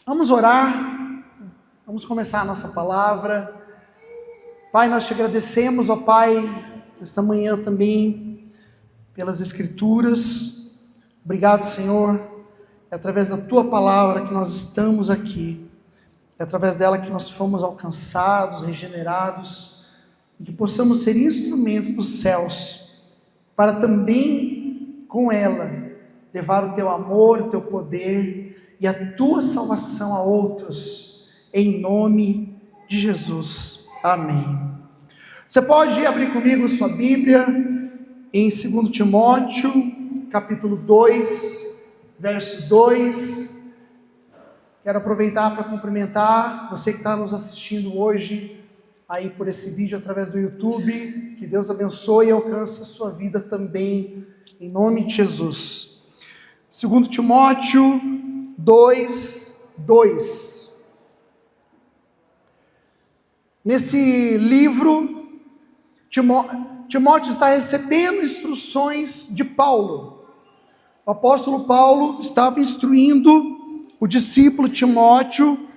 Vamos orar, vamos começar a nossa palavra. Pai, nós te agradecemos, ó Pai, esta manhã também, pelas Escrituras. Obrigado, Senhor, é através da Tua palavra que nós estamos aqui, é através dela que nós fomos alcançados, regenerados, e que possamos ser instrumento dos céus, para também, com ela, levar o Teu amor, o Teu poder e a Tua salvação a outros, em nome de Jesus. Amém. Você pode abrir comigo sua Bíblia em 2 Timóteo, capítulo 2, verso 2. Quero aproveitar para cumprimentar você que está nos assistindo hoje, aí por esse vídeo através do YouTube. Que Deus abençoe e alcance a sua vida também, em nome de Jesus. 2 Timóteo 2, 2. Nesse livro, Timóteo está recebendo instruções de Paulo. O apóstolo Paulo estava instruindo o discípulo Timóteo,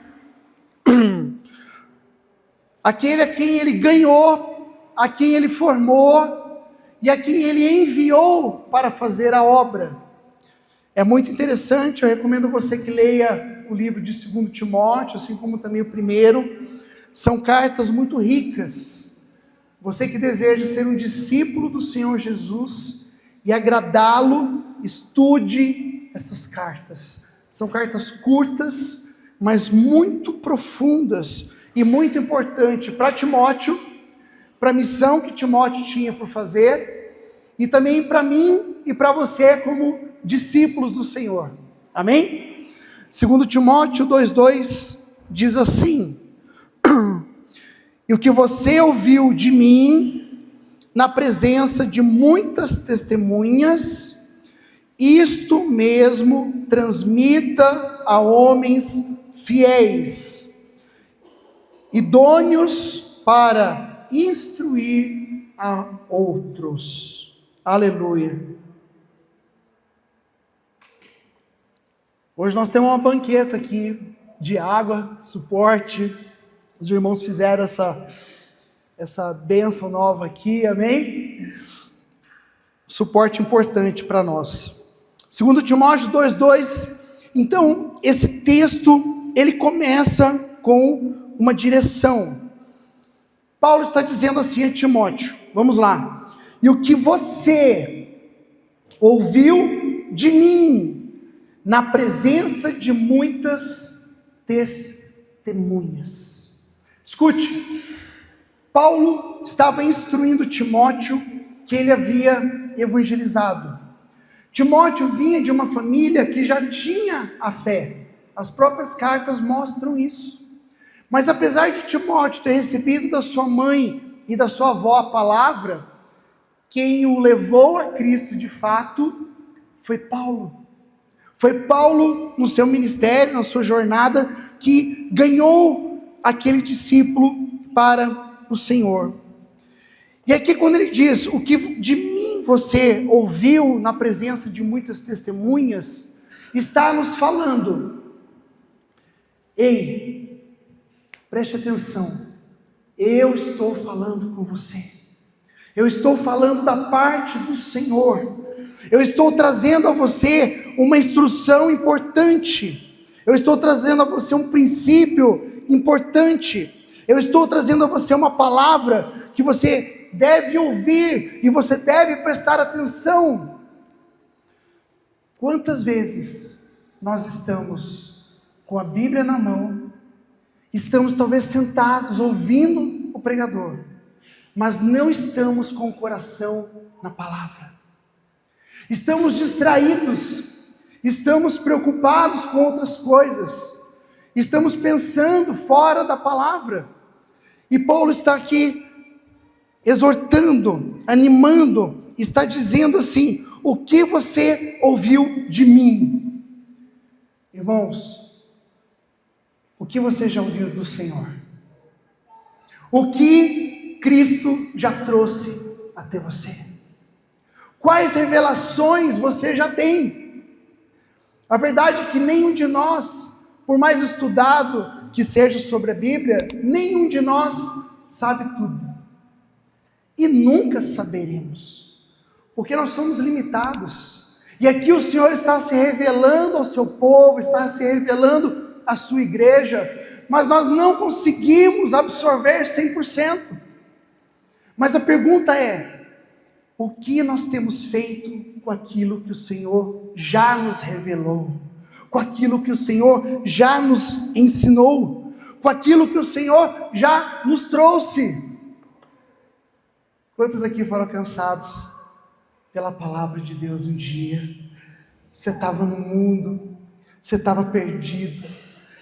aquele a quem ele ganhou, a quem ele formou e a quem ele enviou para fazer a obra. É muito interessante, eu recomendo você que leia o livro de 2 Timóteo, assim como também o primeiro. São cartas muito ricas. Você que deseja ser um discípulo do Senhor Jesus e agradá-lo, estude essas cartas. São cartas curtas, mas muito profundas e muito importantes para Timóteo, para a missão que Timóteo tinha por fazer, e também para mim e para você como discípulos do Senhor. Amém? 2 Timóteo 2,2 diz assim: e o que você ouviu de mim, na presença de muitas testemunhas, isto mesmo transmita a homens fiéis, idôneos para instruir a outros. Aleluia. Hoje nós temos uma banqueta aqui de água, suporte. Os irmãos fizeram essa bênção nova aqui, amém? Suporte importante para nós. 2 Timóteo 2,2. Então, esse texto, ele começa com uma direção. Paulo está dizendo assim a Timóteo, vamos lá. E o que você ouviu de mim, na presença de muitas testemunhas. Escute, Paulo estava instruindo Timóteo que ele havia evangelizado. Timóteo vinha de uma família que já tinha a fé. As próprias cartas mostram isso. Mas apesar de Timóteo ter recebido da sua mãe e da sua avó a palavra, quem o levou a Cristo de fato foi Paulo. Foi Paulo, no seu ministério, na sua jornada, que ganhou aquele discípulo para o Senhor. E aqui quando ele diz, o que de mim você ouviu na presença de muitas testemunhas, está nos falando, ei, preste atenção, eu estou falando com você, eu estou falando da parte do Senhor, eu estou trazendo a você uma instrução importante. Eu estou trazendo a você um princípio importante. Eu estou trazendo a você uma palavra que você deve ouvir e você deve prestar atenção. Quantas vezes nós estamos com a Bíblia na mão, estamos talvez sentados ouvindo o pregador, mas não estamos com o coração na palavra. Estamos distraídos, estamos preocupados com outras coisas, estamos pensando fora da palavra. E Paulo está aqui exortando, animando, está dizendo assim, o que você ouviu de mim? Irmãos, o que você já ouviu do Senhor? O que Cristo já trouxe até você? Quais revelações você já tem? A verdade é que nenhum de nós por mais estudado que seja sobre a Bíblia, nenhum de nós sabe tudo. E nunca saberemos, porque nós somos limitados. E aqui o Senhor está se revelando ao seu povo, está se revelando à sua igreja, mas nós não conseguimos absorver 100%. Mas a pergunta é: o que nós temos feito com aquilo que o Senhor já nos revelou? Com aquilo que o Senhor já nos ensinou? Com aquilo que o Senhor já nos trouxe? Quantos aqui foram alcançados pela palavra de Deus um dia? Você estava no mundo, você estava perdido,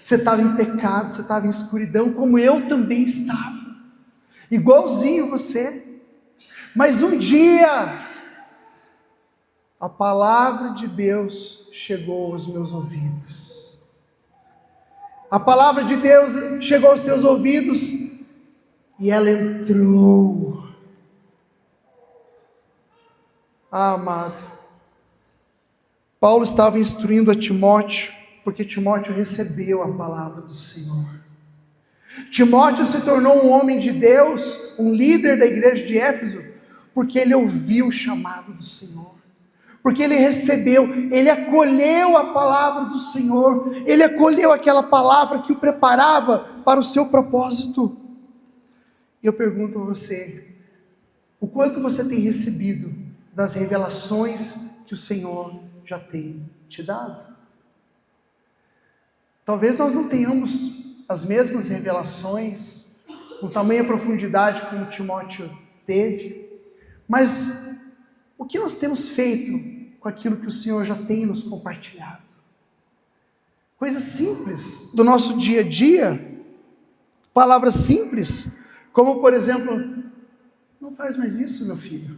você estava em pecado, você estava em escuridão, como eu também estava, igualzinho você. Mas um dia, a palavra de Deus chegou aos meus ouvidos. A palavra de Deus chegou aos teus ouvidos e ela entrou. Ah, amado, Paulo estava instruindo a Timóteo, porque Timóteo recebeu a palavra do Senhor. Timóteo se tornou um homem de Deus, um líder da igreja de Éfeso, porque ele ouviu o chamado do Senhor, porque ele recebeu, ele acolheu a palavra do Senhor, ele acolheu aquela palavra que o preparava para o seu propósito. E eu pergunto a você, o quanto você tem recebido das revelações que o Senhor já tem te dado? Talvez nós não tenhamos as mesmas revelações, com tamanha profundidade como Timóteo teve, mas o que nós temos feito com aquilo que o Senhor já tem nos compartilhado? Coisas simples do nosso dia a dia, palavras simples, como por exemplo: não faz mais isso, meu filho.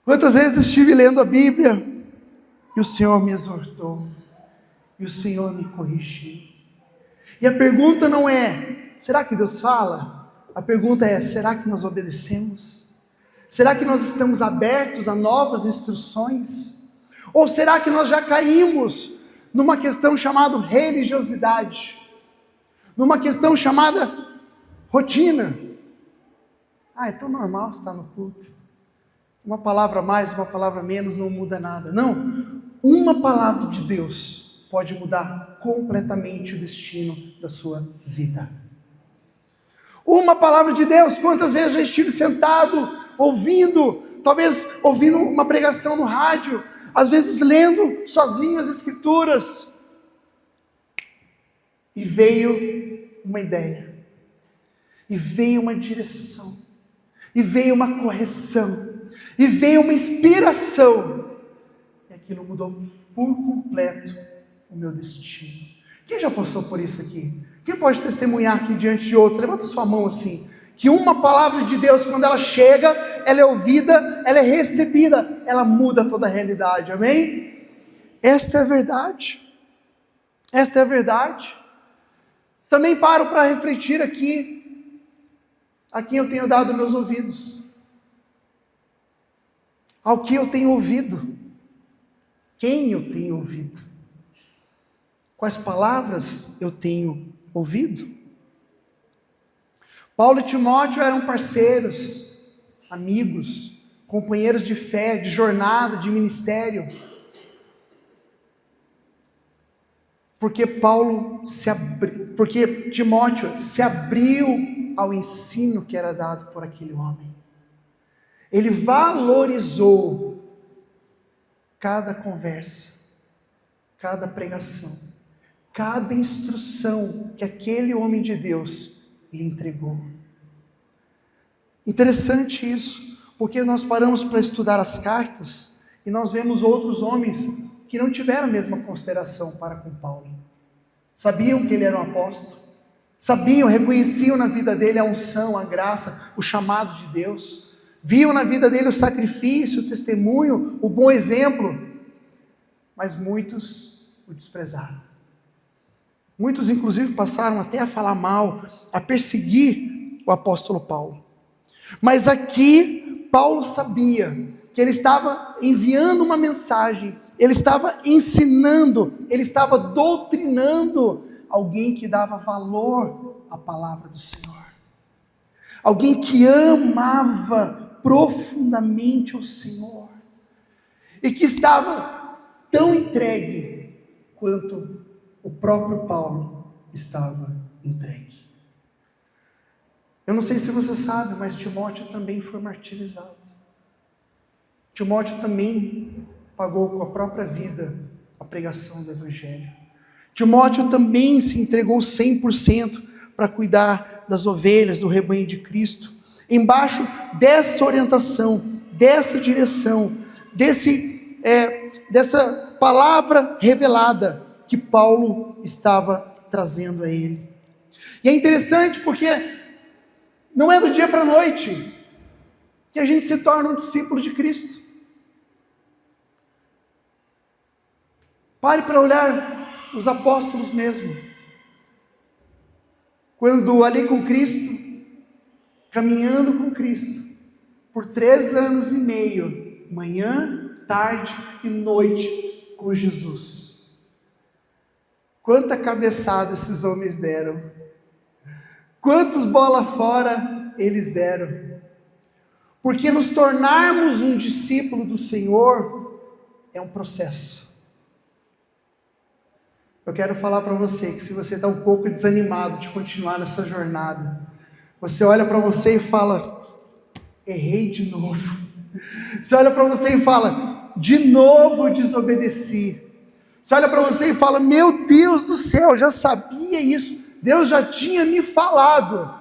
Quantas vezes estive lendo a Bíblia e o Senhor me exortou, e o Senhor me corrigiu. E a pergunta não é: será que Deus fala? A pergunta é: será que nós obedecemos? Será que nós estamos abertos a novas instruções? Ou será que nós já caímos numa questão chamada religiosidade? Numa questão chamada rotina? É tão normal estar no culto. Uma palavra a mais, uma palavra a menos não muda nada. Não, uma palavra de Deus pode mudar completamente o destino da sua vida. Uma palavra de Deus. Quantas vezes eu já estive sentado, ouvindo, talvez ouvindo uma pregação no rádio, às vezes lendo sozinho as Escrituras, e veio uma ideia, e veio uma direção, e veio uma correção, e veio uma inspiração, e aquilo mudou por completo o meu destino. Quem já passou por isso aqui? Quem pode testemunhar aqui diante de outros? Levanta sua mão assim, que uma palavra de Deus, quando ela chega, ela é ouvida, ela é recebida, ela muda toda a realidade, amém? Esta é a verdade, esta é a verdade. Também paro para refletir aqui, a quem eu tenho dado meus ouvidos, ao que eu tenho ouvido, quem eu tenho ouvido, quais palavras eu tenho ouvido. Paulo e Timóteo eram parceiros, amigos, companheiros de fé, de jornada, de ministério, porque Timóteo se abriu ao ensino que era dado por aquele homem. Ele valorizou cada conversa, cada pregação, cada instrução que aquele homem de Deus lhe entregou. Interessante isso, porque nós paramos para estudar as cartas e nós vemos outros homens que não tiveram a mesma consideração para com Paulo. Sabiam que ele era um apóstolo, sabiam, reconheciam na vida dele a unção, a graça, o chamado de Deus, viam na vida dele o sacrifício, o testemunho, o bom exemplo, mas muitos o desprezaram. Muitos inclusive passaram até a falar mal, a perseguir o apóstolo Paulo. Mas aqui Paulo sabia que ele estava enviando uma mensagem ele estava ensinando, ele estava doutrinando alguém que dava valor à palavra do Senhor. Alguém que amava profundamente o Senhor. E que estava tão entregue quanto o próprio Paulo estava entregue. Eu não sei se você sabe, mas Timóteo também foi martirizado. Timóteo também pagou com a própria vida a pregação do Evangelho. Timóteo também se entregou 100% para cuidar das ovelhas, do rebanho de Cristo. Embaixo dessa orientação, dessa direção, dessa palavra revelada que Paulo estava trazendo a ele. E é interessante porque não é do dia para a noite que a gente se torna um discípulo de Cristo. Pare para olhar os apóstolos mesmo. Quando ali com Cristo, caminhando com Cristo, por 3 anos e meio, manhã, tarde e noite com Jesus. Quanta cabeçada esses homens deram. Quantos bola fora eles deram. Porque nos tornarmos um discípulo do Senhor é um processo. Eu quero falar para você que se você está um pouco desanimado de continuar nessa jornada, você olha para você e fala, errei de novo. Você olha para você e fala, de novo eu desobedeci. Você olha para você e fala, meu Deus do céu, já sabia isso, Deus já tinha me falado.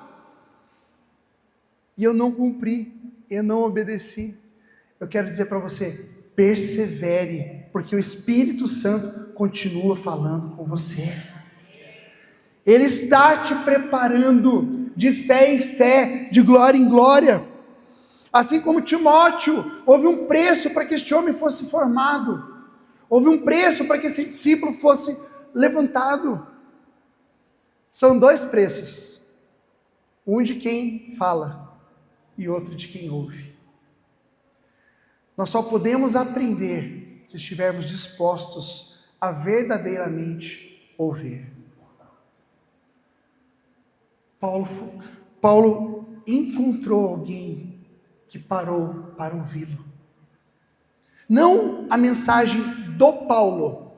E eu não cumpri, eu não obedeci. Eu quero dizer para você, persevere, porque o Espírito Santo continua falando com você. Ele está te preparando de fé em fé, de glória em glória. Assim como Timóteo, houve um preço para que este homem fosse formado. Houve um preço para que esse discípulo fosse levantado. São 2 preços. Um de quem fala e outro de quem ouve. Nós só podemos aprender se estivermos dispostos a verdadeiramente ouvir. Paulo encontrou alguém que parou para ouvi-lo. Não a mensagem do Paulo.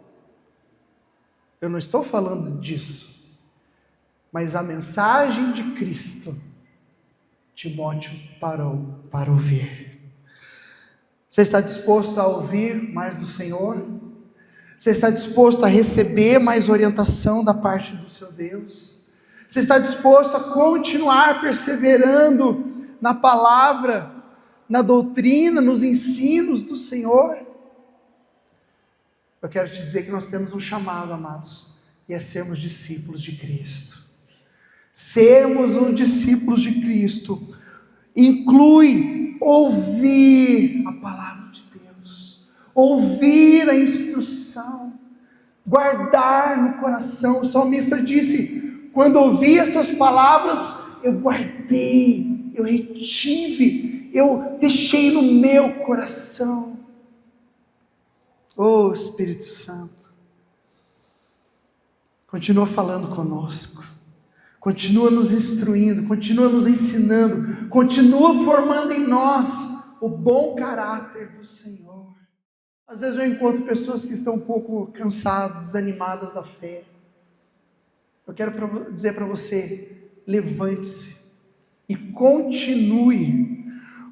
Eu não estou falando disso. Mas a mensagem de Cristo. Timóteo parou para ouvir. Você está disposto a ouvir mais do Senhor? Você está disposto a receber mais orientação da parte do seu Deus? Você está disposto a continuar perseverando na palavra, na doutrina, nos ensinos do Senhor? Eu quero te dizer que nós temos um chamado, amados, e é sermos discípulos de Cristo. Sermos um discípulo de Cristo inclui ouvir a palavra de Deus, ouvir a instrução, guardar no coração. O salmista disse, quando ouvi as tuas palavras, eu guardei, eu retive, eu deixei no meu coração. Oh Espírito Santo, continua falando conosco, continua nos instruindo, continua nos ensinando, continua formando em nós o bom caráter do Senhor. Às vezes eu encontro pessoas que estão um pouco cansadas, desanimadas da fé. Eu quero dizer para você, levante-se e continue,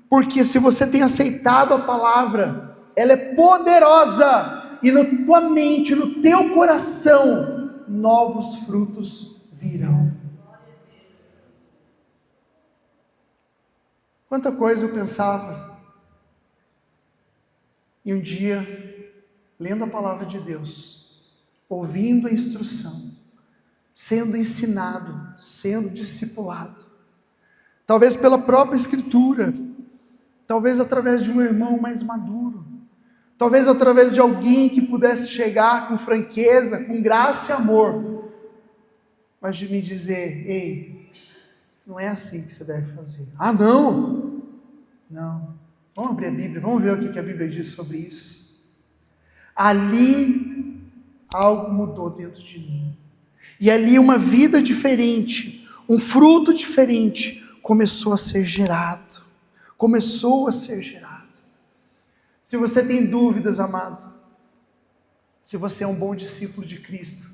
porque se você tem aceitado a palavra, ela é poderosa, e na tua mente, no teu coração, novos frutos virão. Quanta coisa eu pensava, e um dia, lendo a palavra de Deus, ouvindo a instrução, sendo ensinado, sendo discipulado, talvez pela própria Escritura, talvez através de um irmão mais maduro, talvez através de alguém que pudesse chegar com franqueza, com graça e amor, mas de me dizer, ei, não é assim que você deve fazer. Ah, não, vamos abrir a Bíblia, vamos ver o que a Bíblia diz sobre isso. ali algo mudou dentro de mim. E ali uma vida diferente, um fruto diferente começou a ser gerado. Começou a ser gerado. Se você tem dúvidas, amado, se você é um bom discípulo de Cristo,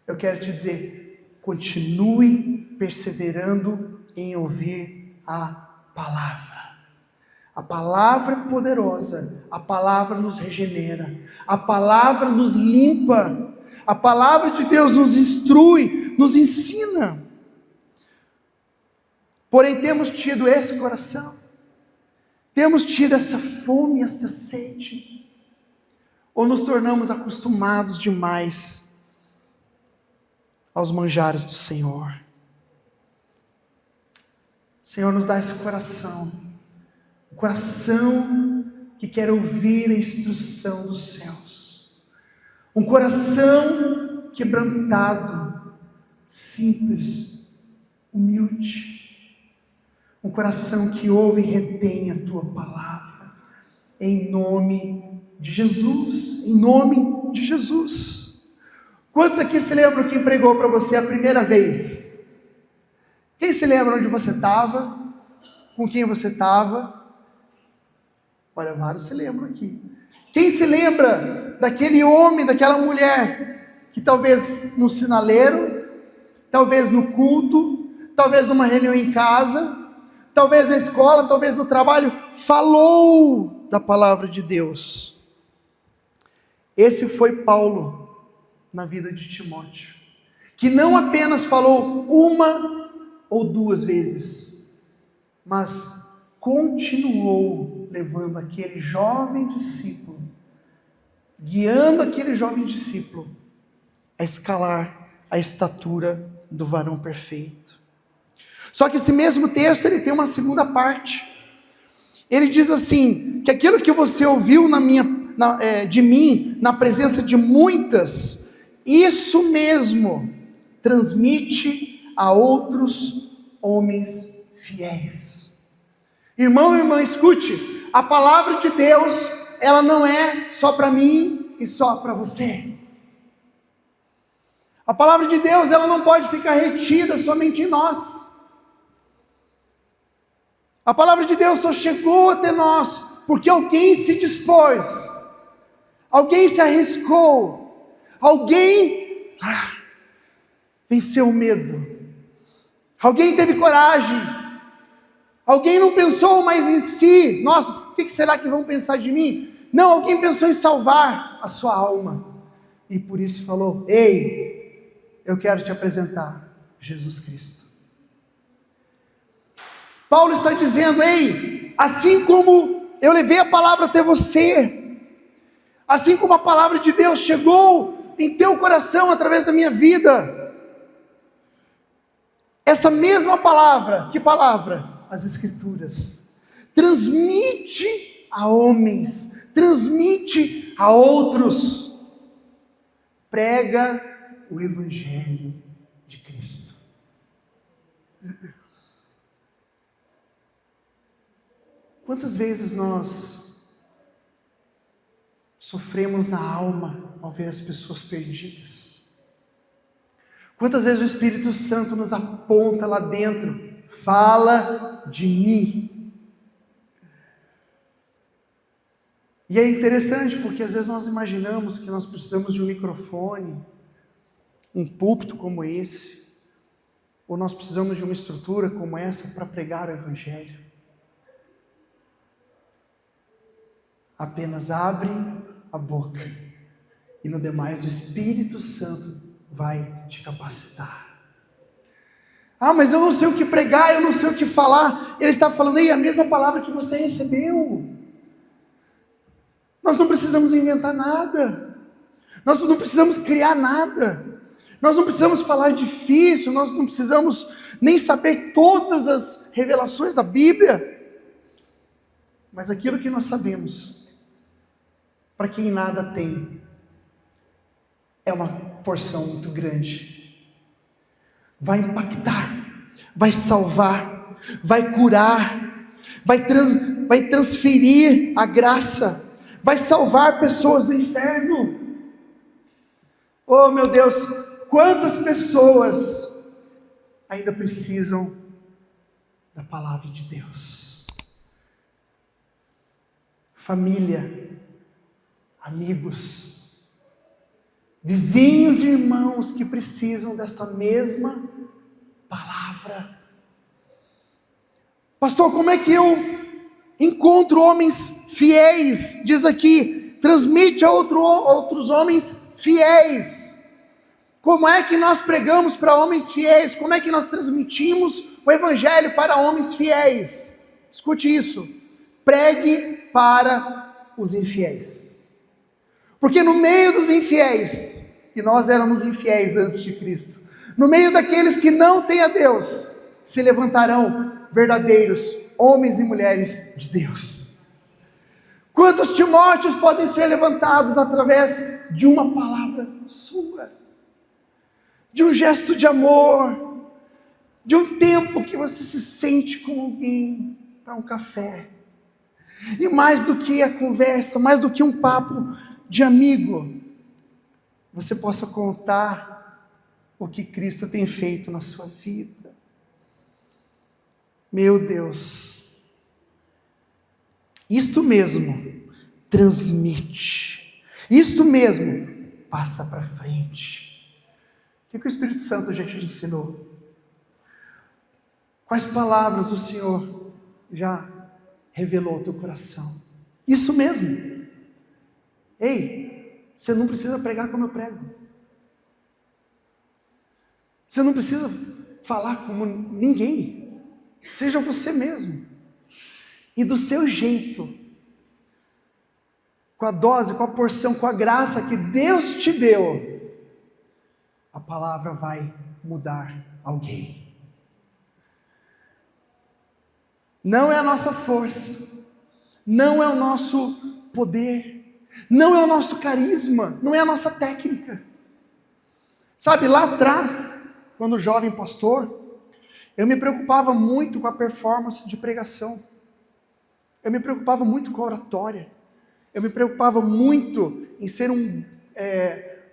eu quero te dizer, continue perseverando em ouvir a palavra. A palavra é poderosa, a palavra nos regenera, a palavra nos limpa, a palavra de Deus nos instrui, nos ensina. Porém, temos tido esse coração, temos tido essa fome, essa sede, ou nos tornamos acostumados demais aos manjares do Senhor. Senhor, nos dá esse coração, um coração que quer ouvir a instrução dos céus, um coração quebrantado, simples, humilde, um coração que ouve e retém a Tua palavra, em nome de Jesus, em nome de Jesus. Quantos aqui se lembram quem pregou para você a primeira vez? Quem se lembra onde você estava? Com quem você estava? Olha, vários se lembram aqui. Quem se lembra daquele homem, daquela mulher, que talvez no sinaleiro, talvez no culto, talvez numa reunião em casa, talvez na escola, talvez no trabalho, falou da palavra de Deus? Esse foi Paulo na vida de Timóteo, que não apenas falou uma ou duas vezes, mas continuou levando aquele jovem discípulo, guiando aquele jovem discípulo a escalar a estatura do varão perfeito. Só que esse mesmo texto, ele tem uma segunda parte. Ele diz assim, que aquilo que você ouviu de mim, na presença de muitas, isso mesmo transmite a outros homens fiéis. Irmão e irmã, escute, a palavra de Deus, ela não é só para mim e só para você. A palavra de Deus, ela não pode ficar retida somente em nós. A palavra de Deus só chegou até nós porque alguém se dispôs, alguém se arriscou, alguém venceu o medo, alguém teve coragem, alguém não pensou mais em si, nossa, o que será que vão pensar de mim? Não, alguém pensou em salvar a sua alma, e por isso falou, ei, eu quero te apresentar Jesus Cristo. Paulo está dizendo, ei, assim como eu levei a palavra até você, assim como a palavra de Deus chegou em teu coração através da minha vida, essa mesma palavra, que palavra? As Escrituras, transmite a homens, transmite a outros, prega o Evangelho de Cristo. Quantas vezes nós sofremos na alma ao ver as pessoas perdidas? Quantas vezes o Espírito Santo nos aponta lá dentro, fala de mim? E é interessante porque às vezes nós imaginamos que nós precisamos de um microfone, um púlpito como esse, ou nós precisamos de uma estrutura como essa para pregar o Evangelho. Apenas abre a boca e no demais o Espírito Santo vai te capacitar. Ah, mas eu não sei o que pregar, eu não sei o que falar. Ele está falando, ei, a mesma palavra que você recebeu. Nós não precisamos inventar nada. Nós não precisamos criar nada. Nós não precisamos falar difícil, nós não precisamos nem saber todas as revelações da Bíblia. Mas aquilo que nós sabemos, para quem nada tem, é uma porção muito grande. Vai impactar, vai salvar, vai curar, vai transferir a graça, vai salvar pessoas do inferno. Oh meu Deus, quantas pessoas ainda precisam da palavra de Deus? Família, amigos, vizinhos e irmãos que precisam desta mesma palavra. Pastor, como é que eu encontro homens fiéis? Diz aqui, transmite a outros homens fiéis. Como é que nós pregamos para homens fiéis? Como é que nós transmitimos o evangelho para homens fiéis? Escute isso, pregue para os infiéis. Porque no meio dos infiéis, e nós éramos infiéis antes de Cristo, no meio daqueles que não têm a Deus, se levantarão verdadeiros homens e mulheres de Deus. Quantos Timóteos podem ser levantados através de uma palavra sua? De um gesto de amor, de um tempo que você se sente com alguém para um café. E mais do que a conversa, mais do que um papo de amigo, você possa contar o que Cristo tem feito na sua vida. Meu Deus, isto mesmo transmite, isto mesmo passa para frente. O que o Espírito Santo já te ensinou? Quais palavras o Senhor já revelou ao teu coração? Isso mesmo. Ei, você não precisa pregar como eu prego. Você não precisa falar como ninguém. Seja você mesmo. E do seu jeito, com a dose, com a porção, com a graça que Deus te deu, a palavra vai mudar alguém. Não é a nossa força, não é o nosso poder, não é o nosso carisma, não é a nossa técnica. Sabe, lá atrás, quando jovem pastor, eu me preocupava muito com a performance de pregação. Eu me preocupava muito com a oratória. Eu me preocupava muito em ser um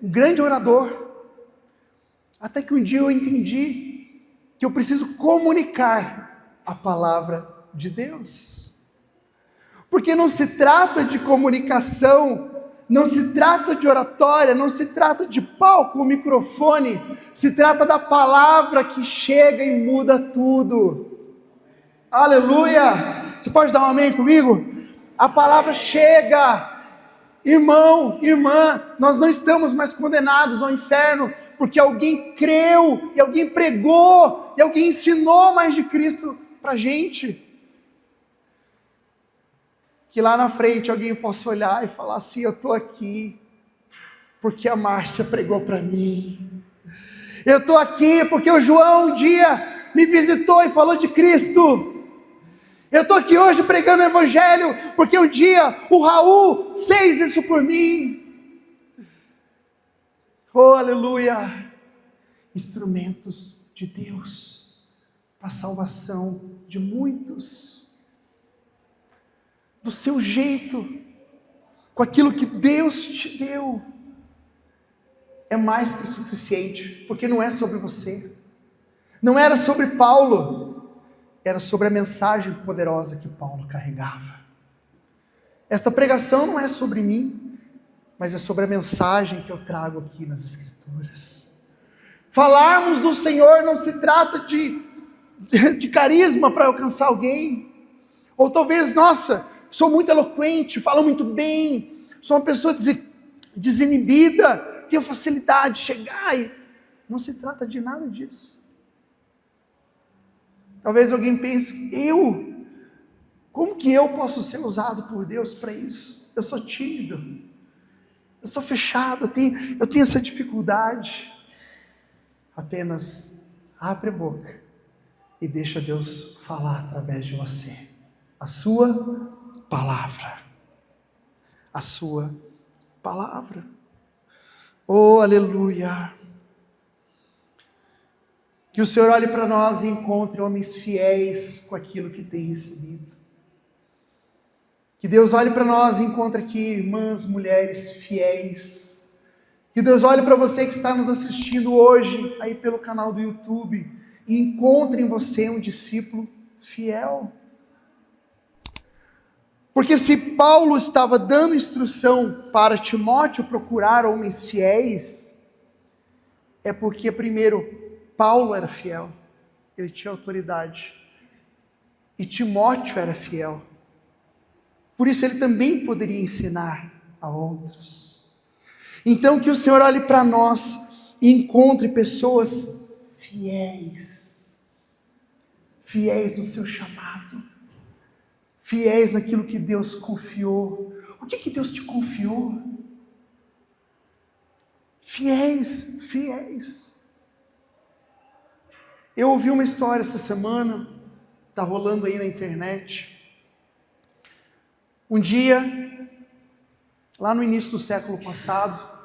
grande orador. Até que um dia eu entendi que eu preciso comunicar a palavra de Deus. Porque não se trata de comunicação, não se trata de oratória, não se trata de palco, microfone, se trata da palavra que chega e muda tudo. Aleluia! Você pode dar um amém comigo? A palavra chega. Irmão, irmã, nós não estamos mais condenados ao inferno, porque alguém creu, e alguém pregou, e alguém ensinou mais de Cristo para a gente. Que lá na frente alguém possa olhar e falar assim: eu estou aqui, porque a Márcia pregou para mim. Eu estou aqui porque o João um dia me visitou e falou de Cristo. Eu estou aqui hoje pregando o Evangelho, porque um dia o Raul fez isso por mim. Oh, aleluia! Instrumentos de Deus, para a salvação de muitos. Do seu jeito, com aquilo que Deus te deu, é mais que suficiente, porque não é sobre você. Não era sobre Paulo. Era sobre a mensagem poderosa que Paulo carregava. Essa pregação não é sobre mim, mas é sobre a mensagem que eu trago aqui nas Escrituras. Falarmos do Senhor não se trata de carisma para alcançar alguém, ou talvez, nossa, sou muito eloquente, falo muito bem, sou uma pessoa desinibida, tenho facilidade de chegar, e não se trata de nada disso. Talvez alguém pense: como que eu posso ser usado por Deus para isso? Eu sou tímido, eu sou fechado, eu tenho essa dificuldade. Apenas abre a boca e deixa Deus falar através de você. A sua palavra. A sua palavra. Oh, aleluia! Que o Senhor olhe para nós e encontre homens fiéis com aquilo que tem recebido. Que Deus olhe para nós e encontre aqui irmãs, mulheres fiéis. Que Deus olhe para você que está nos assistindo hoje, aí pelo canal do YouTube, e encontre em você um discípulo fiel. Porque se Paulo estava dando instrução para Timóteo procurar homens fiéis, é porque, primeiro, Paulo era fiel, ele tinha autoridade, e Timóteo era fiel. Por isso ele também poderia ensinar a outros. Então que o Senhor olhe para nós e encontre pessoas fiéis. Fiéis no seu chamado. Fiéis naquilo que Deus confiou. O que Deus te confiou? Fiéis, fiéis. Eu ouvi uma história essa semana, está rolando aí na internet. Um dia, lá no início do século passado,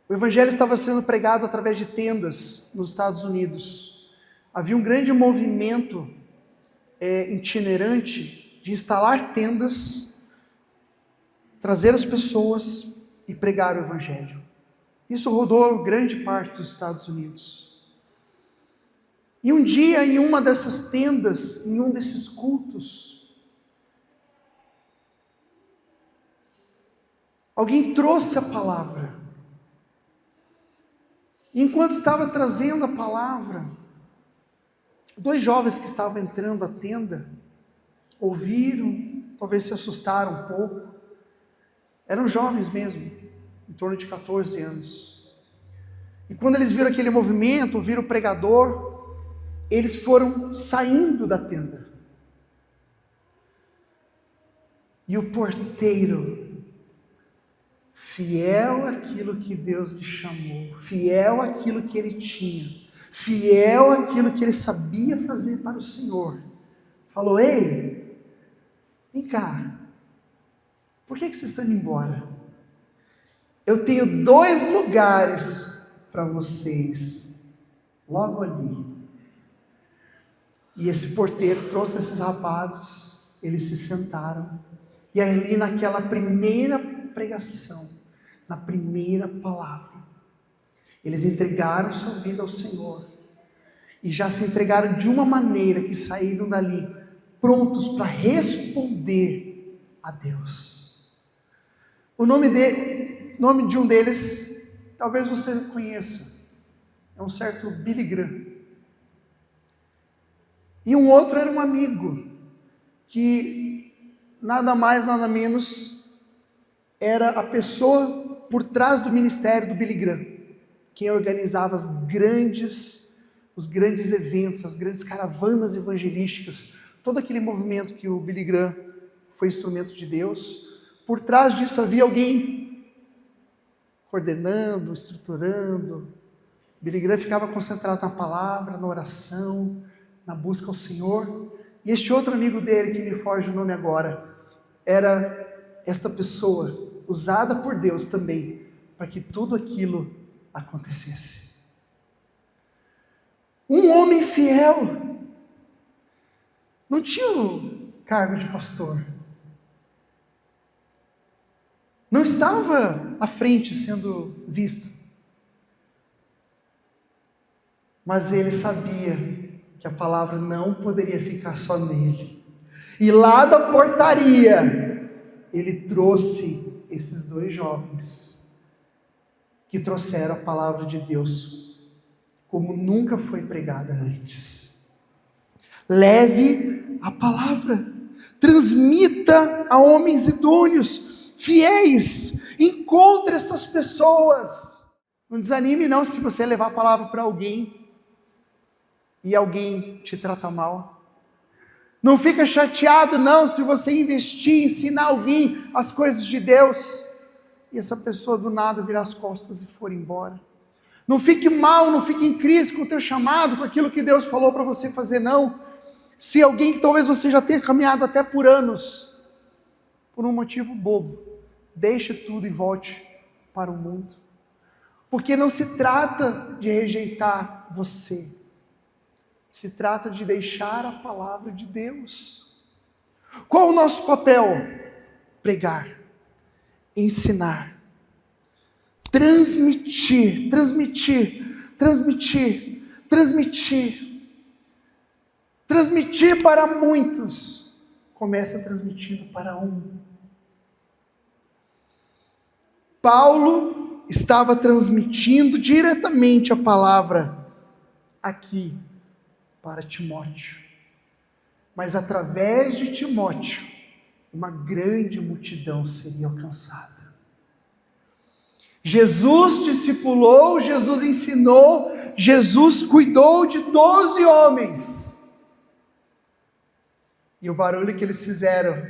o evangelho estava sendo pregado através de tendas nos Estados Unidos. Havia um grande movimento itinerante de instalar tendas, trazer as pessoas e pregar o evangelho. Isso rodou grande parte dos Estados Unidos. E um dia, em uma dessas tendas, em um desses cultos, alguém trouxe a palavra. E enquanto estava trazendo a palavra, dois jovens que estavam entrando à tenda, ouviram, talvez se assustaram um pouco. Eram jovens mesmo, em torno de 14 anos. E quando eles viram aquele movimento, ouviram o pregador, eles foram saindo da tenda. E o porteiro, fiel àquilo que Deus lhe chamou, fiel àquilo que ele tinha, fiel àquilo que ele sabia fazer para o Senhor, falou: ei, vem cá, por que vocês estão indo embora? Eu tenho 2 lugares para vocês, logo ali. E esse porteiro trouxe esses rapazes, eles se sentaram, e ali naquela primeira pregação, na primeira palavra, eles entregaram sua vida ao Senhor, e já se entregaram de uma maneira que saíram dali, prontos para responder a Deus. O nome de um deles, talvez você conheça, é um certo Billy Graham. E um outro era um amigo, que nada mais, nada menos, era a pessoa por trás do ministério do Billy Graham, quem organizava os grandes eventos, as grandes caravanas evangelísticas, todo aquele movimento que o Billy Graham foi instrumento de Deus. Por trás disso havia alguém coordenando, estruturando. Billy Graham ficava concentrado na palavra, na oração, na busca ao Senhor. E este outro amigo dele, que me foge o nome agora, era esta pessoa usada por Deus também para que tudo aquilo acontecesse. Um homem fiel, não tinha o cargo de pastor, não estava à frente sendo visto, mas ele sabia que a palavra não poderia ficar só nele. E lá da portaria, ele trouxe esses 2 jovens, que trouxeram a palavra de Deus, como nunca foi pregada antes. Leve a palavra, transmita a homens idôneos, fiéis, encontre essas pessoas. Não desanime não se você levar a palavra para alguém, e alguém te trata mal. Não fica chateado não se você investir, ensinar alguém as coisas de Deus, e essa pessoa do nada virar as costas e for embora. Não fique mal, não fique em crise com o teu chamado, com aquilo que Deus falou para você fazer, não. Se alguém que talvez você já tenha caminhado até por anos, por um motivo bobo, deixe tudo e volte para o mundo. Porque não se trata de rejeitar você, Se trata de deixar a palavra de Deus. Qual o nosso papel? Pregar, ensinar, transmitir para muitos. Começa transmitindo para um. Paulo estava transmitindo diretamente a palavra aqui para Timóteo. Mas através de Timóteo, uma grande multidão seria alcançada. Jesus discipulou, Jesus ensinou, Jesus cuidou de 12 homens. E o barulho que eles fizeram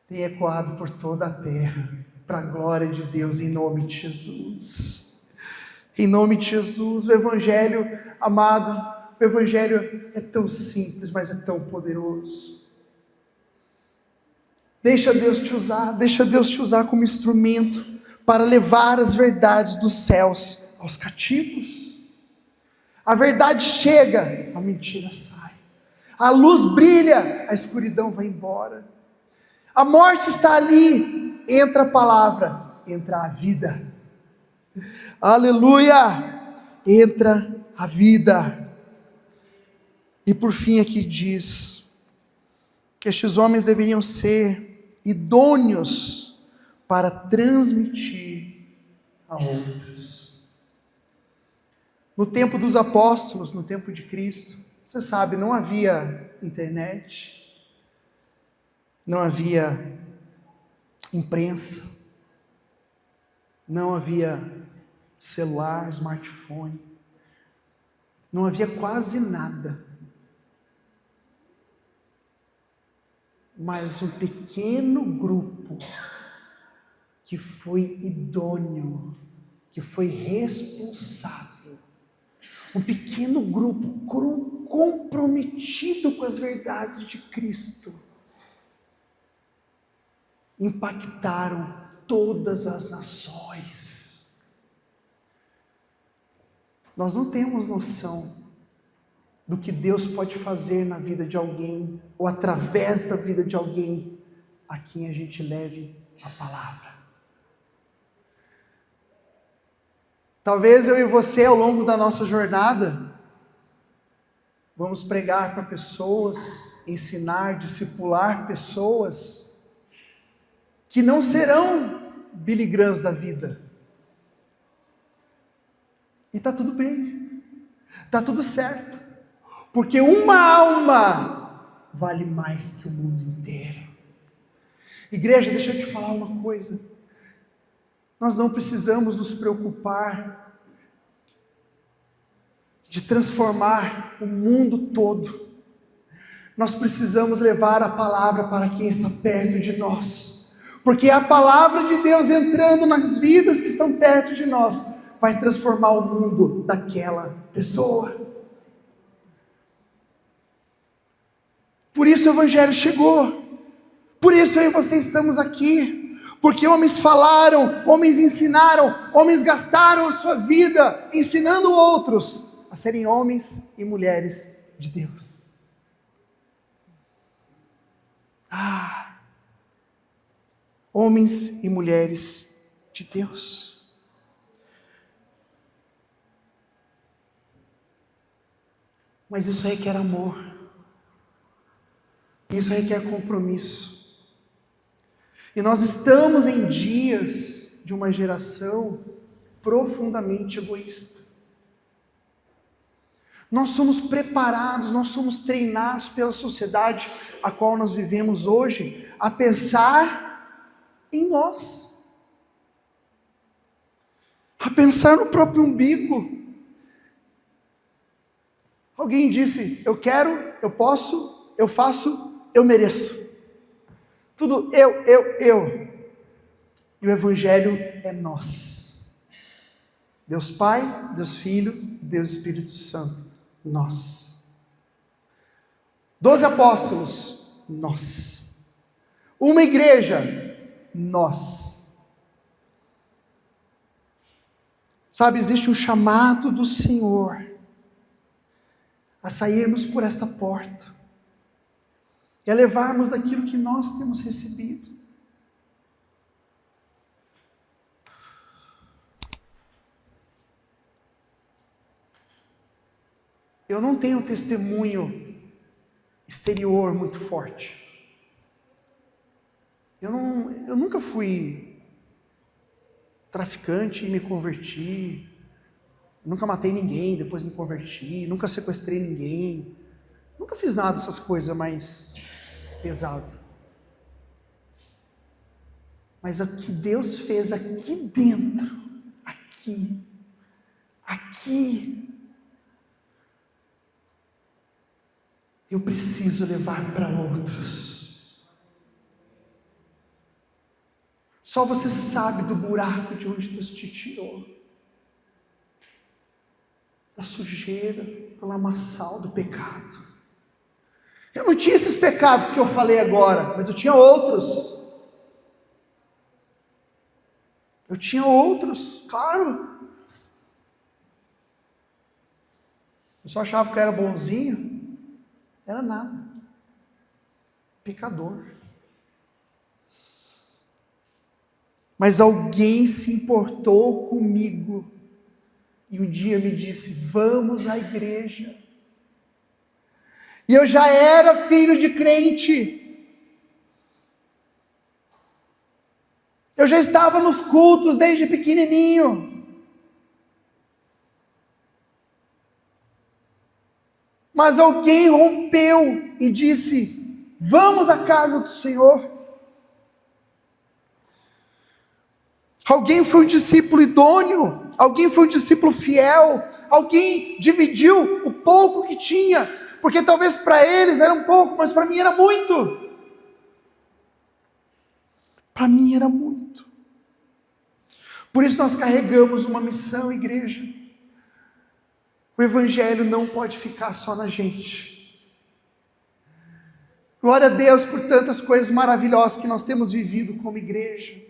tem ecoado por toda a terra, para a glória de Deus, em nome de Jesus. Em nome de Jesus, o Evangelho, amado, o Evangelho é tão simples, mas é tão poderoso. Deixa Deus te usar como instrumento para levar as verdades dos céus aos cativos. A verdade chega, a mentira sai. A luz brilha, a escuridão vai embora. A morte está ali, entra a palavra, entra a vida. Aleluia! Entra a vida. E por fim aqui diz que estes homens deveriam ser idôneos para transmitir a outros. No tempo dos apóstolos, no tempo de Cristo, você sabe, não havia internet, não havia imprensa, não havia celular, smartphone, não havia quase nada. Mas um pequeno grupo que foi idôneo, que foi responsável, um pequeno grupo comprometido com as verdades de Cristo, impactaram todas as nações. Nós não temos noção do que Deus pode fazer na vida de alguém, ou através da vida de alguém, a quem a gente leve a palavra. Talvez eu e você, ao longo da nossa jornada, vamos pregar para pessoas, ensinar, discipular pessoas, que não serão Billy Grahams da vida. E está tudo bem, está tudo certo, porque uma alma vale mais que o mundo inteiro. Igreja, deixa eu te falar uma coisa. Nós não precisamos nos preocupar de transformar o mundo todo. Nós precisamos levar a palavra para quem está perto de nós. Porque a palavra de Deus entrando nas vidas que estão perto de nós vai transformar o mundo daquela pessoa. Por isso o Evangelho chegou. Por isso eu e você estamos aqui. Porque homens falaram, homens ensinaram, homens gastaram a sua vida ensinando outros a serem homens e mulheres de Deus. Homens e mulheres de Deus. Mas isso requer amor. Isso requer compromisso. E nós estamos em dias de uma geração profundamente egoísta. Nós somos preparados, nós somos treinados pela sociedade a qual nós vivemos hoje a pensar em nós, a pensar no próprio umbigo. Alguém disse: eu quero, eu posso, eu faço, eu mereço. Tudo eu. E o Evangelho é nós. Deus Pai, Deus Filho, Deus Espírito Santo. Nós. 12 apóstolos. Nós. Uma igreja. Nós. Sabe, existe um chamado do Senhor a sairmos por essa porta e a levarmos daquilo que nós temos recebido. Eu não tenho um testemunho exterior muito forte. Eu nunca fui traficante e me converti. Nunca matei ninguém, depois me converti. Nunca sequestrei ninguém. Nunca fiz nada dessas coisas mais pesadas. Mas o que Deus fez aqui dentro, aqui, eu preciso levar para outros. Só você sabe do buraco de onde Deus te tirou. Da sujeira, do lamaçal, do pecado. Eu não tinha esses pecados que eu falei agora, mas eu tinha outros. Eu tinha outros, claro. Eu só achava que eu era bonzinho. Era nada. Pecador. Mas alguém se importou comigo e um dia me disse: vamos à igreja. E eu já era filho de crente. Eu já estava nos cultos desde pequenininho. Mas alguém rompeu e disse: vamos à casa do Senhor. Alguém foi um discípulo idôneo, alguém foi um discípulo fiel, alguém dividiu o pouco que tinha, porque talvez para eles era um pouco, mas para mim era muito. Para mim era muito. Por isso nós carregamos uma missão, igreja. O evangelho não pode ficar só na gente. Glória a Deus por tantas coisas maravilhosas que nós temos vivido como igreja.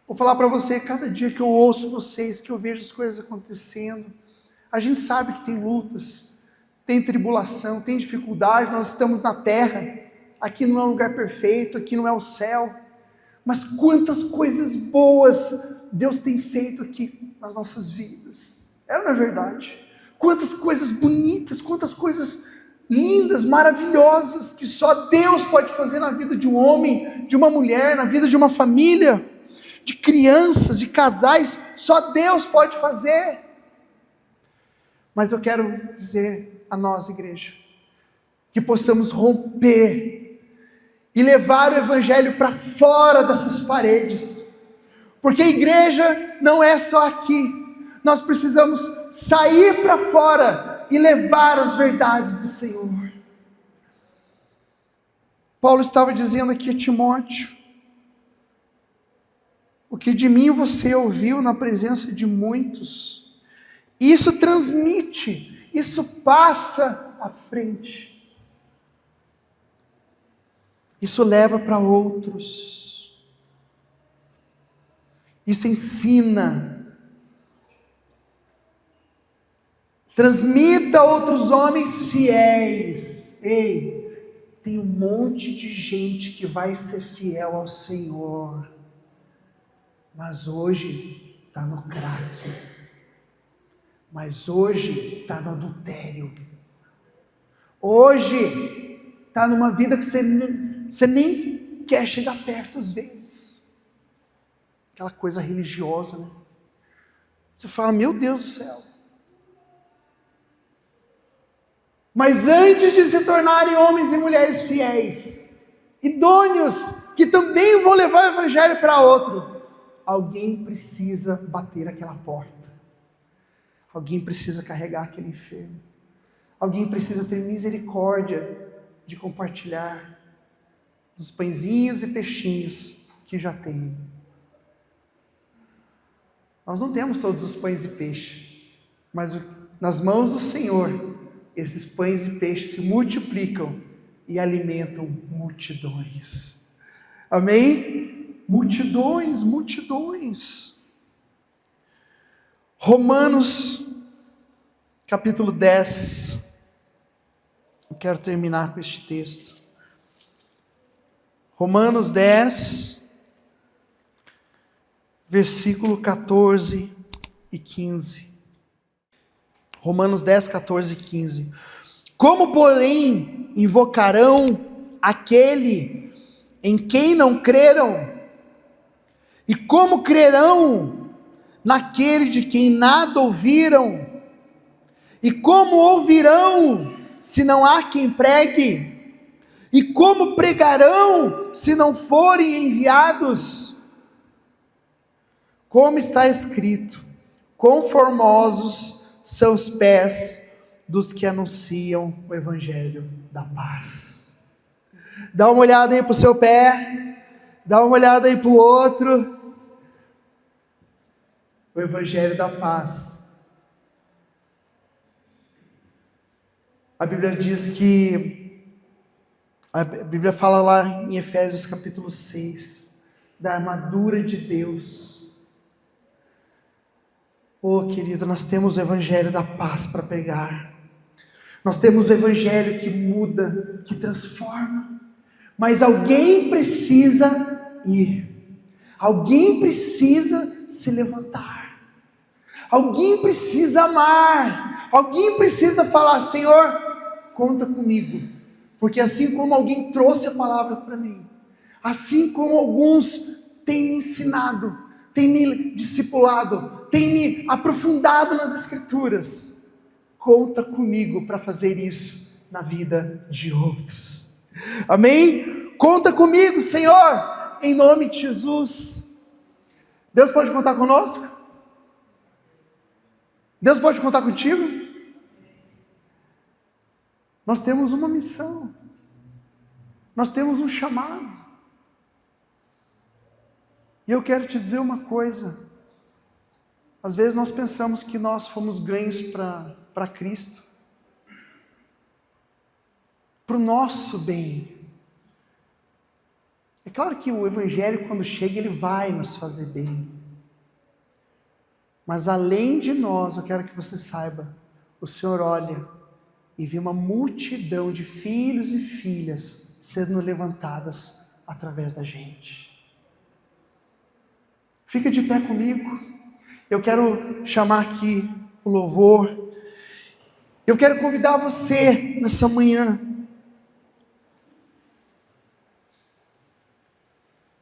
Vou falar para você, cada dia que eu ouço vocês, que eu vejo as coisas acontecendo, a gente sabe que tem lutas, tem tribulação, tem dificuldade, nós estamos na terra, aqui não é um lugar perfeito, aqui não é o céu, mas quantas coisas boas Deus tem feito aqui nas nossas vidas, não é verdade? Quantas coisas bonitas, quantas coisas lindas, maravilhosas, que só Deus pode fazer na vida de um homem, de uma mulher, na vida de uma família, de crianças, de casais, só Deus pode fazer. Mas eu quero dizer a nós, igreja, que possamos romper e levar o evangelho para fora dessas paredes, porque a igreja não é só aqui, nós precisamos sair para fora e levar as verdades do Senhor. Paulo estava dizendo aqui a Timóteo: o que de mim você ouviu na presença de muitos, isso transmite, isso passa à frente. Isso leva para outros. Isso ensina. Transmita a outros homens fiéis. Ei, tem um monte de gente que vai ser fiel ao Senhor, mas hoje está no crack, mas hoje está no adultério, hoje está numa vida que você nem quer chegar perto às vezes, aquela coisa religiosa, né? Você fala: meu Deus do céu. Mas antes de se tornarem homens e mulheres fiéis, idôneos, que também vão levar o evangelho para outro, alguém precisa bater aquela porta, alguém precisa carregar aquele enfermo, alguém precisa ter misericórdia de compartilhar dos pãezinhos e peixinhos que já tem. Nós não temos todos os pães e peixe, mas nas mãos do Senhor, esses pães e peixes se multiplicam e alimentam multidões. Amém? Multidões, multidões. Romanos, capítulo 10. quero terminar com este texto. Romanos 10, versículo 14 e 15. Romanos 10, 14 e 15. Como, porém, invocarão aquele em quem não creram? E como crerão naquele de quem nada ouviram? E como ouvirão se não há quem pregue? E como pregarão se não forem enviados? Como está escrito: quão formosos são os pés dos que anunciam o evangelho da paz. Dá uma olhada aí para o seu pé, dá uma olhada aí para o outro. O evangelho da paz. A Bíblia diz que, a Bíblia fala lá em Efésios capítulo 6, da armadura de Deus. Oh, querido, nós temos o evangelho da paz para pregar. Nós temos o evangelho que muda, que transforma. Mas alguém precisa ir. Alguém precisa se levantar. Alguém precisa amar. Alguém precisa falar: Senhor, conta comigo. Porque assim como alguém trouxe a palavra para mim, assim como alguns têm me ensinado, têm me discipulado, têm me aprofundado nas Escrituras, conta comigo para fazer isso na vida de outros. Amém? Conta comigo, Senhor, em nome de Jesus. Deus pode contar conosco? Deus pode contar contigo? Nós temos uma missão. Nós temos um chamado. E eu quero te dizer uma coisa. Às vezes nós pensamos que nós fomos ganhos para Cristo, para o nosso bem. É claro que o Evangelho, quando chega, ele vai nos fazer bem. Mas além de nós, eu quero que você saiba, o Senhor olha e vê uma multidão de filhos e filhas sendo levantadas através da gente. Fica de pé comigo. Eu quero chamar aqui o louvor. Eu quero convidar você nessa manhã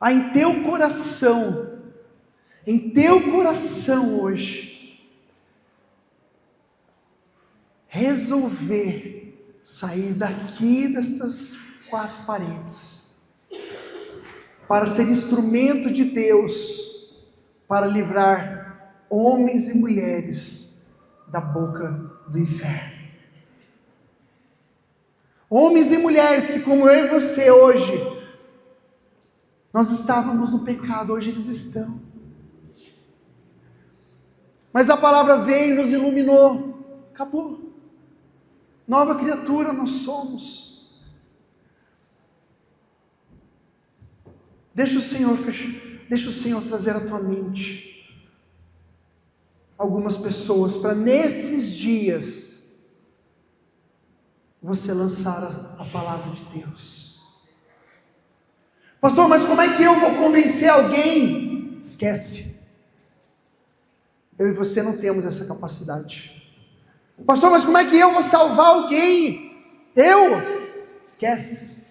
a em teu coração hoje, resolver sair daqui destas 4 paredes, para ser instrumento de Deus, para livrar homens e mulheres da boca do inferno. Homens e mulheres que, como eu e você hoje, nós estávamos no pecado, hoje eles estão. Mas a palavra veio e nos iluminou. Acabou. Nova criatura nós somos. Deixa o Senhor trazer à tua mente algumas pessoas para nesses dias você lançar a palavra de Deus. Pastor, mas como é que eu vou convencer alguém? Esquece. Eu e você não temos essa capacidade. Pastor, mas como é que eu vou salvar alguém? Esquece.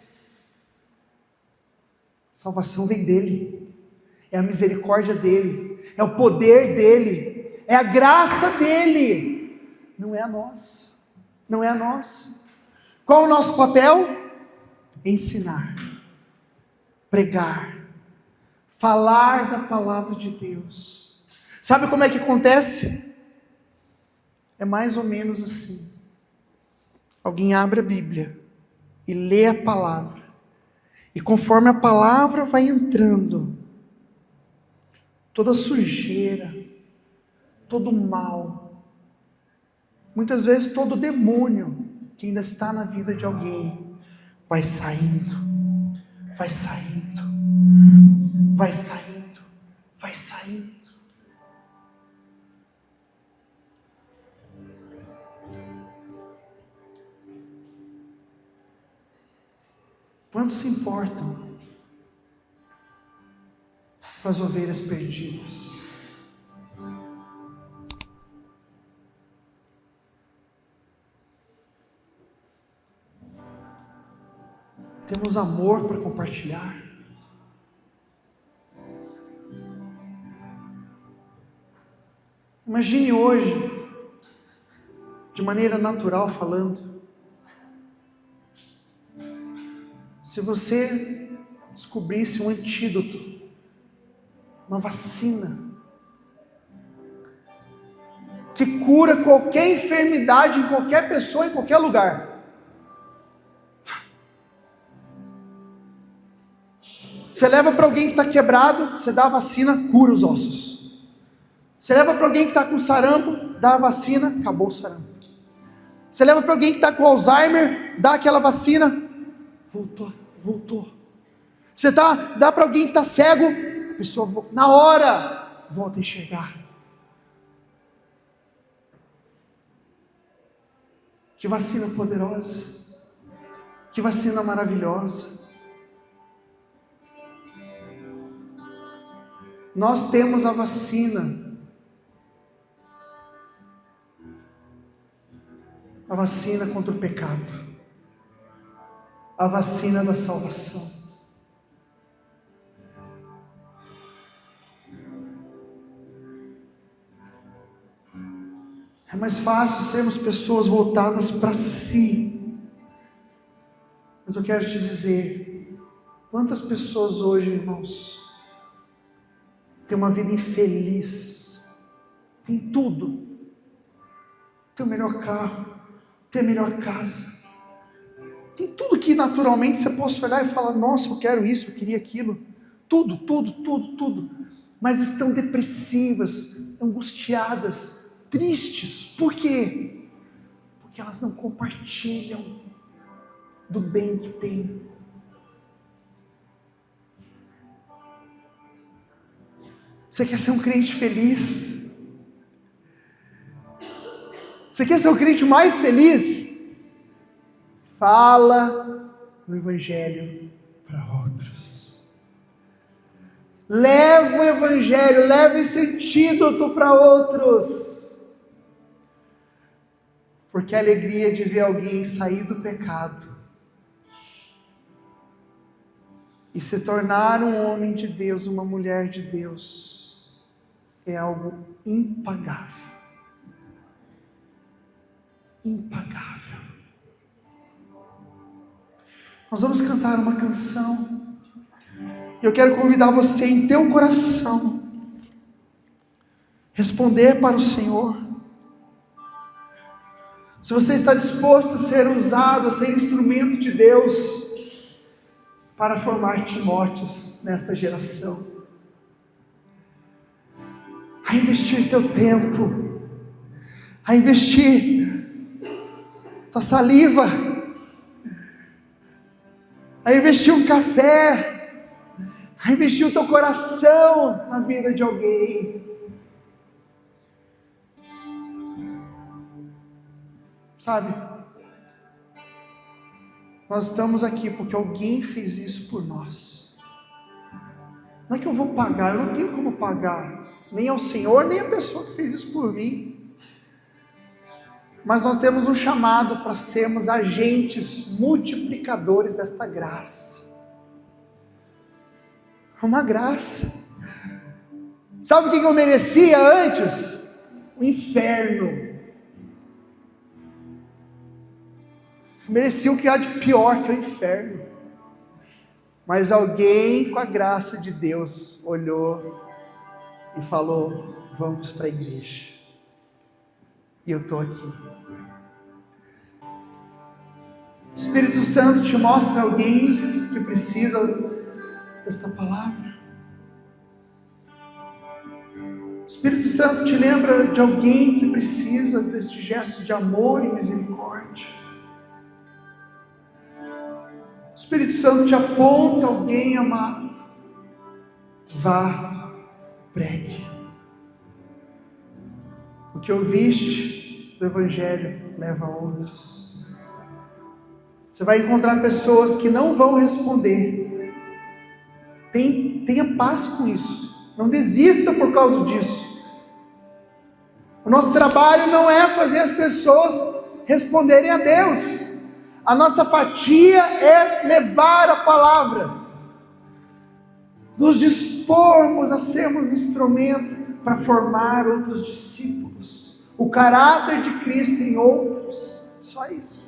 Salvação vem dele. É a misericórdia dele. É o poder dele. É a graça dele. Não é a nossa. Não é a nossa. Qual é o nosso papel? Ensinar. Pregar. Falar da palavra de Deus. Sabe como é que acontece? É mais ou menos assim. Alguém abre a Bíblia e lê a palavra. E conforme a palavra vai entrando, toda sujeira, todo mal, muitas vezes todo demônio que ainda está na vida de alguém, vai saindo, vai saindo, vai saindo, vai saindo. Quantos se importam com as ovelhas perdidas? Temos amor para compartilhar. Imagine hoje, de maneira natural falando, se você descobrisse um antídoto, uma vacina, que cura qualquer enfermidade em qualquer pessoa, em qualquer lugar. Você leva para alguém que está quebrado, você dá a vacina, cura os ossos. Você leva para alguém que está com sarampo, dá a vacina, acabou o sarampo. Você leva para alguém que está com Alzheimer, dá aquela vacina, voltou. Você dá para alguém que está cego, a pessoa na hora volta a enxergar. Que vacina poderosa, que vacina maravilhosa. Nós temos a vacina contra o pecado, a vacina da salvação. É mais fácil sermos pessoas voltadas para si, mas eu quero te dizer, quantas pessoas hoje, irmãos, têm uma vida infeliz, tem tudo, tem o melhor carro, tem a melhor casa, tem tudo que naturalmente você possa olhar e falar, nossa, eu quero isso, eu queria aquilo, tudo, mas estão depressivas, angustiadas, tristes. Por quê? Porque elas não compartilham do bem que têm. Você quer ser um crente feliz? Você quer ser o crente mais feliz? Fala o Evangelho para outros. Leva o Evangelho, leva esse antídoto para outros. Porque a alegria de ver alguém sair do pecado e se tornar um homem de Deus, uma mulher de Deus, é algo impagável. Impagável. Nós vamos cantar uma canção. Eu quero convidar você em teu coração responder para o Senhor. Se você está disposto a ser usado, a ser instrumento de Deus para formar Timóteos nesta geração, a investir teu tempo, a investir tua saliva, a investir um café, a investir o teu coração na vida de alguém. Sabe, nós estamos aqui porque alguém fez isso por nós. Não é que eu vou pagar, eu não tenho como pagar, nem ao Senhor, nem a pessoa que fez isso por mim. Mas nós temos um chamado para sermos agentes multiplicadores desta graça. Uma graça. Sabe o que eu merecia antes? O inferno. Eu merecia o que há de pior que o inferno. Mas alguém com a graça de Deus olhou e falou, vamos para a igreja. E eu estou aqui. O Espírito Santo te mostra alguém que precisa desta palavra. O Espírito Santo te lembra de alguém que precisa deste gesto de amor e misericórdia. O Espírito Santo te aponta alguém, amado. Vá, pregue. O que ouviste do Evangelho leva a outros. Você vai encontrar pessoas que não vão responder. Tenha paz com isso. Não desista por causa disso. O nosso trabalho não é fazer as pessoas responderem a Deus. A nossa fatia é levar a palavra. Nos dispormos a sermos instrumento para formar outros discípulos. O caráter de Cristo em outros. Só isso.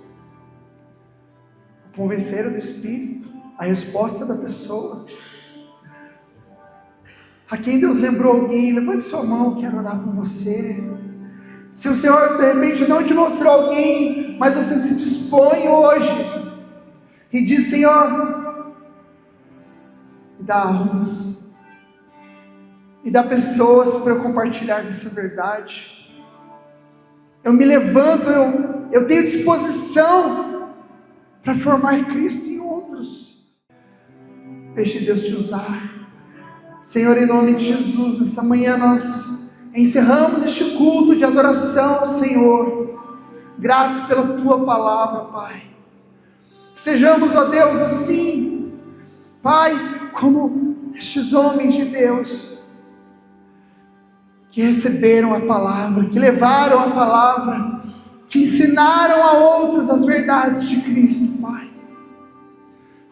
O convencer do Espírito. A resposta da pessoa. A quem Deus lembrou alguém, levante sua mão, quero orar por você. Se o Senhor de repente não te mostrou alguém, mas você se dispõe hoje e diz: Senhor, me dá almas, me dá pessoas para eu compartilhar dessa verdade. Eu me levanto, eu tenho disposição para formar Cristo em outros. Deixe Deus te usar. Senhor, em nome de Jesus, nessa manhã nós encerramos este culto de adoração ao Senhor, gratos pela Tua palavra, Pai. Que sejamos, ó Deus, assim, Pai, como estes homens de Deus, que receberam a palavra, que levaram a palavra, que ensinaram a outros as verdades de Cristo, Pai.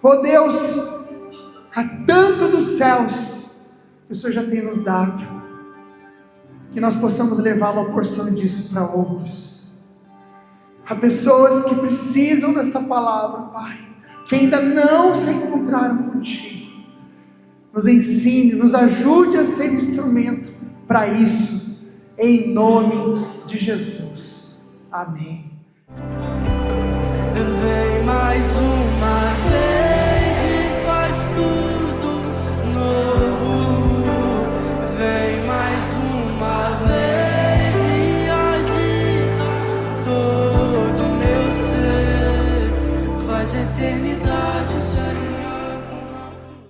Ó Deus, há tanto dos céus que o Senhor já tem nos dado, que nós possamos levar uma porção disso para outros. Há pessoas que precisam desta palavra, Pai, que ainda não se encontraram contigo. Nos ensine, nos ajude a ser instrumento para isso, em nome de Jesus. Amém. Vem mais uma vez e faz tudo novo. Vem mais uma vez e agita todo meu ser. Faz eternidade se alinhar.